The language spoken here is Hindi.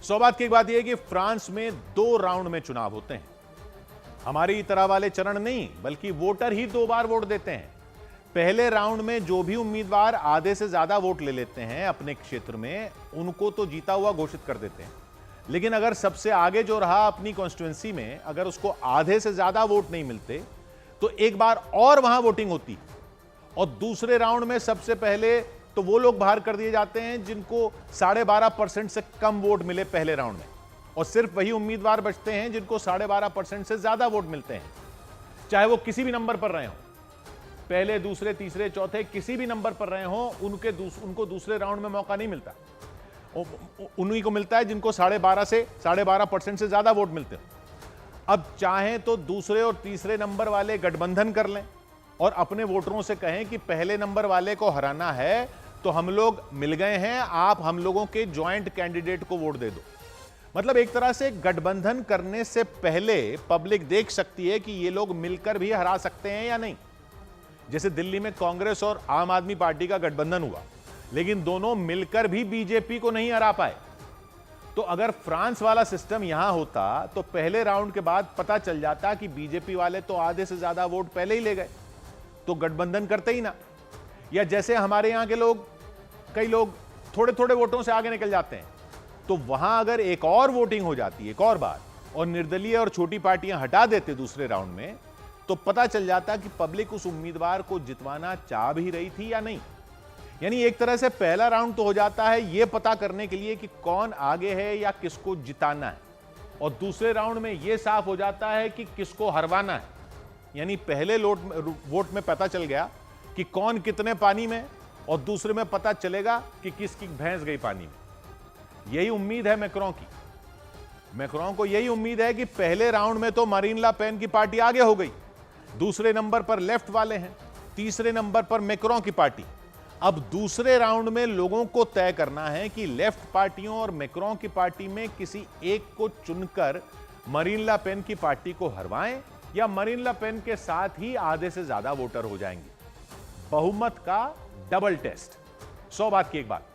सौ बात की एक बात यह है कि फ्रांस में 2 राउंड में चुनाव होते हैं। हमारी तरह वाले चरण नहीं, बल्कि वोटर ही 2 बार वोट देते हैं। पहले राउंड में जो भी उम्मीदवार आधे से ज्यादा वोट ले लेते हैं अपने क्षेत्र में, उनको तो जीता हुआ घोषित कर देते हैं। लेकिन अगर सबसे आगे जो रहा अपनी कॉन्स्टिट्यूएंसी में, अगर उसको आधे से ज्यादा वोट नहीं मिलते तो एक बार और वहां वोटिंग होती, और दूसरे राउंड में सबसे पहले तो वो लोग बाहर कर दिए जाते हैं जिनको 12.5% से कम वोट मिले पहले राउंड में, और सिर्फ वही उम्मीदवार बचते हैं जिनको 12.5% से ज्यादा वोट मिलते हैं, चाहे वो किसी भी नंबर पर रहे हो, पहले, दूसरे, तीसरे, चौथे, किसी भी नंबर पर रहे हो, उनको दूसरे राउंड में मौका नहीं मिलता। उन्हीं को मिलता है जिनको 12.5% से ज्यादा वोट मिलते हैं। अब चाहें तो दूसरे और तीसरे नंबर वाले गठबंधन कर लें और अपने वोटरों से कहें कि पहले नंबर वाले को हराना है तो हम लोग मिल गए हैं, आप हम लोगों के ज्वाइंट कैंडिडेट को वोट दे दो। मतलब एक तरह से गठबंधन करने से पहले पब्लिक देख सकती है कि ये लोग मिलकर भी हरा सकते हैं या नहीं। जैसे दिल्ली में कांग्रेस और आम आदमी पार्टी का गठबंधन हुआ, लेकिन दोनों मिलकर भी बीजेपी को नहीं हरा पाए। तो अगर फ्रांस वाला सिस्टम यहां होता तो पहले राउंड के बाद पता चल जाता कि बीजेपी वाले तो आधे से ज्यादा वोट पहले ही ले गए, तो गठबंधन करते ही ना। या जैसे हमारे यहां के लोग, कई लोग थोड़े थोड़े वोटों से आगे निकल जाते हैं, तो वहां अगर एक और वोटिंग हो जाती एक और बार, और निर्दलीय और छोटी पार्टियां हटा देते दूसरे राउंड में, तो पता चल जाता कि पब्लिक उस उम्मीदवार को जितवाना चाह भी रही थी या नहीं। यानी एक तरह से पहला राउंड तो हो जाता है यह पता करने के लिए कि कौन आगे है या किसको जिताना है, और दूसरे राउंड में यह साफ हो जाता है कि किसको हरवाना है। यानी पहले वोट में पता चल गया कि कौन कितने पानी में, और दूसरे में पता चलेगा कि किसकी भैंस गई पानी में। यही उम्मीद है मैक्रों की। मैक्रों को यही उम्मीद है कि पहले राउंड में तो मरीन ला पेन की पार्टी आगे हो गई, दूसरे नंबर पर लेफ्ट वाले हैं, तीसरे नंबर पर मैक्रों की पार्टी। अब दूसरे राउंड में लोगों को तय करना है कि लेफ्ट पार्टियों और मैक्रों की पार्टी में किसी एक को चुनकर मरीन ला पेन की पार्टी को हरवाएं, या मरीन ला पेन के साथ ही आधे से ज्यादा वोटर हो जाएंगे। बहुमत का डबल टेस्ट। 100 बात की एक बात।